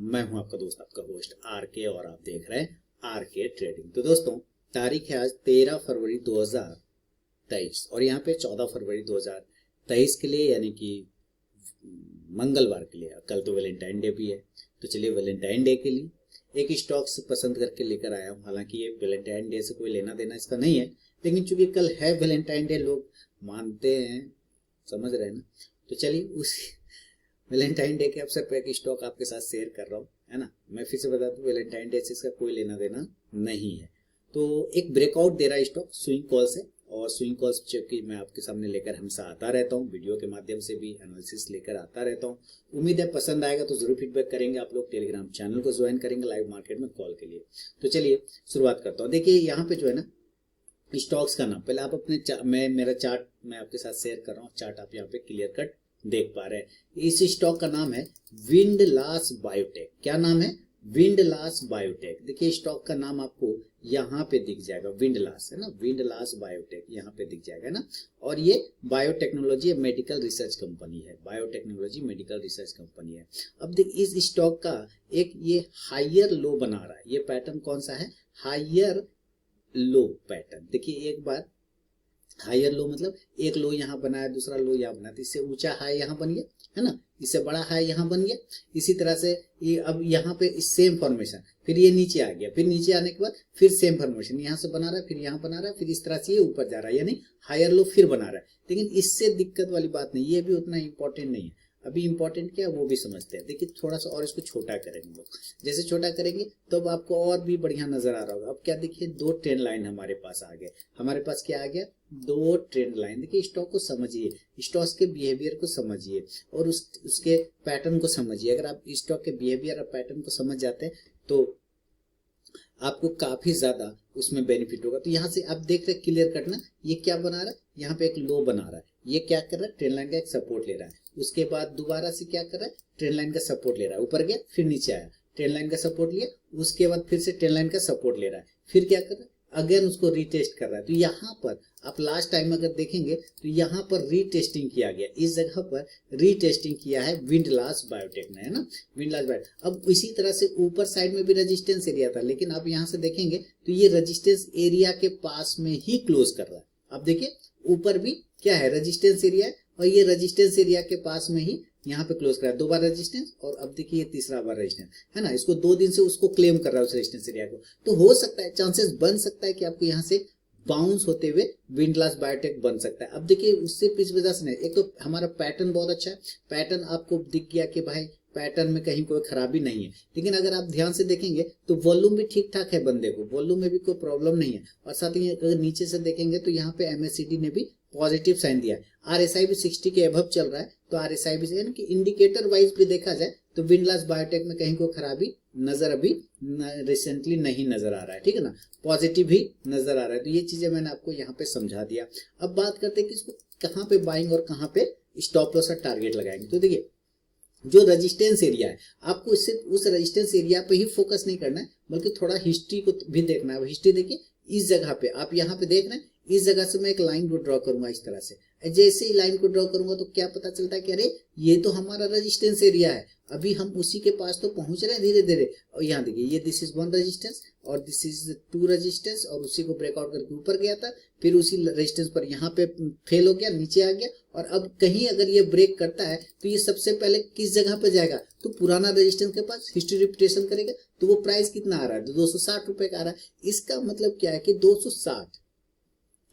मैं हूं आपका दोस्त, आपका होस्ट आर के, और आप देख रहे हैं आर के ट्रेडिंग। तो दोस्तों, तारीख है आज 13 फरवरी 2023 और यहाँ पे 14 फरवरी 2023 के लिए, यानी कि मंगलवार के लिए। कल तो वैलेंटाइन डे भी है, तो चलिए वैलेंटाइन डे के लिए एक स्टॉक्स पसंद करके लेकर आया हूँ। हालांकि ये वैलेंटाइन डे से कोई लेना देना इसका नहीं है, लेकिन चूंकि कल है वैलेंटाइन डे, लोग मानते हैं, समझ रहे हैं ना। तो चलिए उसी वैलेंटाइन डे के अवसर पर एक स्टॉक आपके साथ शेयर कर रहा हूँ, है ना। मैं फिर से बता दूं, वैलेंटाइन डे से इसका कोई लेना देना नहीं है। तो एक ब्रेकआउट दे रहा है स्टॉक स्विंग कॉल से, और स्विंग कॉल्स की मैं आपके सामने लेकर हमेशा आता रहता हूँ, वीडियो के माध्यम से भी एनालिसिस लेकर आता रहता हूँ। उम्मीद है पसंद आएगा, तो जरूर फीडबैक करेंगे आप लोग। टेलीग्राम चैनल को ज्वाइन करेंगे लाइव मार्केट में कॉल के लिए। तो चलिए शुरुआत करता हूँ। देखिए यहाँ पे जो है ना, स्टॉक्स का नाम पहले आप अपने मेरा चार्ट मैं आपके साथ शेयर कर रहा हूँ। चार्ट आप यहाँ पे क्लियर कट देख पा रहे हैं। इस स्टॉक का नाम है विंडलास बायोटेक। क्या नाम है? विंडलास बायोटेक। देखिए स्टॉक का नाम आपको यहाँ पे दिख जाएगा, विंडलास है ना, विंडलास बायोटेक यहाँ पे दिख जाएगा ना। और ये बायोटेक्नोलॉजी मेडिकल रिसर्च कंपनी है, बायोटेक्नोलॉजी मेडिकल रिसर्च कंपनी है। अब देखिए इस स्टॉक का एक ये हायर लो बना रहा है। ये पैटर्न कौन सा है? Higher low pattern. देखिए एक बार हायर लो मतलब एक लो यहाँ बनाया, दूसरा लो यहाँ बनाया, तो इससे ऊंचा हाई यहाँ बन गया, है ना, इससे बड़ा हाई यहाँ बन गया। इसी तरह से ये अब यहाँ पे सेम फॉर्मेशन, फिर ये नीचे आ गया, फिर नीचे आने के बाद फिर सेम फॉर्मेशन यहाँ से बना रहा है, फिर यहाँ बना रहा है, फिर इस तरह से ये ऊपर जा रहा है, यानी हायर लो फिर बना रहा है। लेकिन इससे दिक्कत वाली बात नहीं, ये भी उतना इंपॉर्टेंट नहीं है। अभी इंपॉर्टेंट क्या है वो भी समझते हैं। देखिए थोड़ा सा और इसको छोटा करेंगे लोग, जैसे छोटा करेंगे तो अब आपको और भी बढ़िया नजर आ रहा होगा। अब क्या देखिए, दो ट्रेंड लाइन हमारे पास आ गए। हमारे पास क्या आ गया? दो ट्रेंड लाइन। देखिए स्टॉक को समझिए, स्टॉक के बिहेवियर को समझिए और उसके पैटर्न को समझिए। अगर आप स्टॉक के बिहेवियर और पैटर्न को समझ जाते हैं तो आपको काफी ज्यादा उसमें बेनिफिट होगा। तो यहाँ से आप देख रहे हैं क्लियर कट ना, ये क्या बना रहा है? यहाँ पे एक लो बना रहा है। ये क्या कर रहा है? ट्रेंड लाइन का एक सपोर्ट ले रहा है। उसके बाद दोबारा से क्या कर रहा है? ट्रेंड लाइन का सपोर्ट ले रहा है, ऊपर गया फिर नीचे आया, ट्रेंड लाइन का सपोर्ट लिया, उसके बाद फिर से ट्रेंड लाइन का सपोर्ट ले रहा है, फिर क्या कर रहा है? अगेन उसको रीटेस्ट कर रहा है। तो यहाँ पर आप लास्ट टाइम अगर देखेंगे तो यहाँ पर रीटेस्टिंग किया गया, इस जगह पर रीटेस्टिंग किया है विंडलास बायोटेक ने, है ना, विंडलास बायोटेक। अब इसी तरह से ऊपर साइड में भी रेजिस्टेंस एरिया था, लेकिन आप यहाँ से देखेंगे तो ये रेजिस्टेंस एरिया के पास में ही क्लोज कर रहा है। अब देखिए ऊपर भी क्या है? रेजिस्टेंस एरिया है, और ये रेजिस्टेंस एरिया के पास में ही यहाँ पे क्लोज करा है। दो बार रेजिस्टेंस, और अब देखिए ये तीसरा बार रेजिस्टेंस, है ना। इसको 2 दिन से उसको क्लेम कर रहा है उस रेजिस्टेंस एरिया को। तो हो सकता है, चांसेस बन सकता है कि आपको यहाँ से बाउंस होते हुए विंडलास बायोटेक बन सकता है। अब देखिए उससे इस वजह से नहीं, एक तो हमारा पैटर्न बहुत अच्छा है, पैटर्न आपको दिख गया कि भाई पैटर्न में कहीं कोई खराबी नहीं है। लेकिन अगर आप ध्यान से देखेंगे तो वॉल्यूम भी ठीक ठाक है, बंदे को वॉल्यूम में भी कोई प्रॉब्लम नहीं है। और साथ ही अगर नीचे से देखेंगे तो यहाँ पे एमएससीडी ने भी पॉजिटिव साइन दिया है। आरएसआई भी 60 के अबव चल रहा है, तो आरएसआई भी, यानी कि इंडिकेटर वाइज भी देखा जाए तो विंडलास बायोटेक में कहीं कोई खराबी नजर अभी रिसेंटली नहीं नजर आ रहा है, ठीक है ना, पॉजिटिव ही नजर आ रहा है। तो ये चीजें मैंने आपको यहाँ पे समझा दिया। अब बात करते हैं कि इसको कहाँ पे बाइंग और कहाँ पे स्टॉप लॉस और टारगेट लगाएंगे। तो देखिए जो रेजिस्टेंस एरिया है, आपको इससे उस रेजिस्टेंस एरिया पे ही फोकस नहीं करना है, बल्कि थोड़ा हिस्ट्री को भी देखना है। हिस्ट्री देखिए, इस जगह पे आप यहाँ पे देख रहे हैं, इस जगह से मैं एक लाइन को ड्रॉ करूंगा इस तरह से। जैसे ही लाइन को ड्रॉ करूंगा तो क्या पता चलता है कि अरे ये तो हमारा रेजिस्टेंस एरिया है, अभी हम उसी के पास तो पहुंच रहे हैं धीरे धीरे। और यहाँ देखिए ये दिस इज 1 रेजिस्टेंस और दिस इज 2 रेजिस्टेंस, और उसी को ब्रेकआउट करके ऊपर गया था, फिर उसी रेजिस्टेंस पर यहाँ पे फेल हो गया, नीचे आ गया। और अब कहीं अगर ये ब्रेक करता है तो ये सबसे पहले किस जगह पे जाएगा? तो पुराना रेजिस्टेंस के पास हिस्ट्री रिपीटेशन करेगा। तो वो प्राइस कितना आ रहा है? तो 260 रुपए का आ रहा है। इसका मतलब क्या है कि 260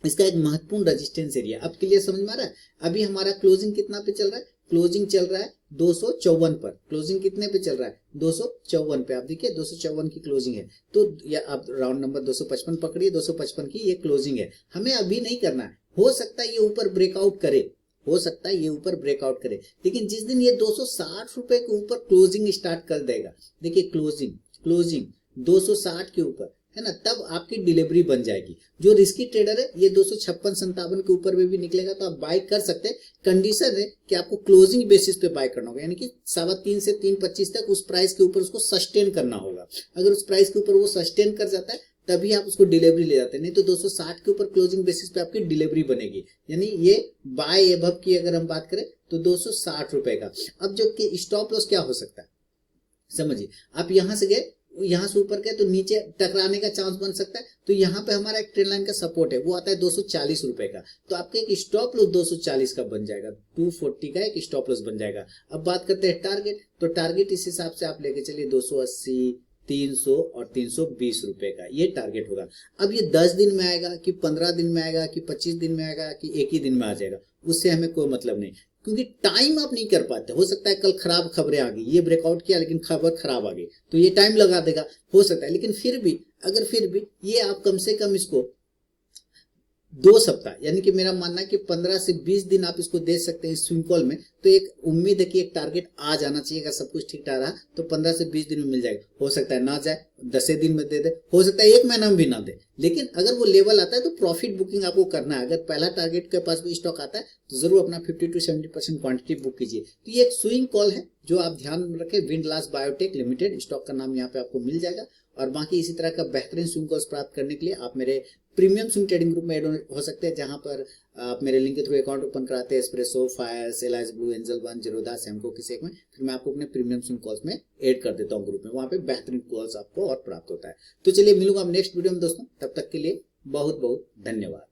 इसका एक महत्वपूर्ण रेजिस्टेंस एरिया। अब क्लियर समझ में आ रहा है? अभी हमारा क्लोजिंग कितना पे चल रहा है? क्लोजिंग चल रहा है 254 पर। क्लोजिंग कितने पे चल रहा है? 254 पे। आप देखिए 254 की क्लोजिंग है, तो या आप राउंड नंबर 255 पकड़िए, 255 की ये क्लोजिंग है। हमें अभी नहीं करना है, हो सकता है ये ऊपर ब्रेकआउट करे, हो सकता है ये ऊपर ब्रेकआउट करे, लेकिन जिस दिन ये 260 रुपए के ऊपर क्लोजिंग स्टार्ट कर देगा, देखिए क्लोजिंग 260 के ऊपर, है ना, तब आपकी डिलीवरी बन जाएगी। जो रिस्की ट्रेडर है ये 256-57 के ऊपर में भी निकलेगा तो आप बाय कर सकते हैं। कंडीशन है कि आपको क्लोजिंग बेसिस पे बाय करना होगा, यानी कि 3.25 से 3.25 तक उस प्राइस के ऊपर उसको सस्टेन करना होगा। अगर उस प्राइस के ऊपर वो सस्टेन कर जाता है तभी आप उसको डिलीवरी ले जाते हैं, नहीं तो 260 के ऊपर क्लोजिंग बेसिस पे आपकी डिलीवरी बनेगी। यानी ये बाय एबव की अगर हम बात करें तो 260 रुपए का। अब जो कि स्टॉप लॉस क्या हो सकता है? समझिए, आप यहां से गए, यहां से ऊपर गए तो नीचे टकराने का चांस बन सकता है। तो यहाँ पे हमारा एक ट्रेंड लाइन का सपोर्ट है, वो आता है 240 रुपए का। तो आपका एक स्टॉप लॉस 240 का बन जाएगा, 240 का एक स्टॉप लॉस बन जाएगा। अब बात करते हैं टारगेट, तो टारगेट इस हिसाब से आप लेके चलिए 280, 300 और 320 रुपए का ये टारगेट होगा। अब ये 10 दिन में आएगा कि 15 दिन में आएगा कि 25 दिन में आएगा कि एक ही दिन में आ जाएगा, उससे हमें कोई मतलब नहीं, क्योंकि टाइम आप नहीं कर पाते। हो सकता है कल खराब खबरें आ गई, ये ब्रेकआउट किया लेकिन खबर खराब आ गई, तो ये टाइम लगा देगा, हो सकता है। लेकिन फिर भी ये आप कम से कम इसको 2 सप्ताह, यानी कि मेरा मानना है कि 15 से 20 दिन आप इसको दे सकते हैं इस स्विंग कॉल में। तो एक उम्मीद है कि एक टारगेट आ जाना चाहिए, अगर सब कुछ ठीक ठाक रहा तो 15 से 20 दिन में मिल जाएगा। हो सकता है ना जाए, 10 दिन में दे दे, हो सकता है 1 महीना में भी ना दे, लेकिन अगर वो लेवल आता है तो प्रॉफिट बुकिंग आपको करना है। अगर पहला टारगेट के पास भी स्टॉक आता है तो जरूर अपना 50 to 70% क्वांटिटी बुक कीजिए। तो ये एक स्विंग कॉल है जो आप ध्यान में रखें, विंडलास बायोटेक लिमिटेड, स्टॉक का नाम यहाँ पे आपको मिल जाएगा। और बाकी इसी तरह का बेहतरीन स्विंग कॉल्स प्राप्त करने के लिए आप मेरे प्रीमियम स्विंग ट्रेडिंग ग्रुप में ऐड हो सकते हैं, जहां पर आप मेरे लिंक के थ्रू अकाउंट ओपन कराते हैं, espresso, fire, allies blue, angel one, Zerodha, Samco किसी एक में, फिर मैं आपको अपने प्रीमियम स्विंग कॉल्स में ऐड कर देता हूं ग्रुप में, वहां पे बेहतरीन कॉल्स आपको और प्राप्त होता है। तो चलिए मिलूंगा नेक्स्ट वीडियो में दोस्तों, तब तक के लिए बहुत बहुत धन्यवाद।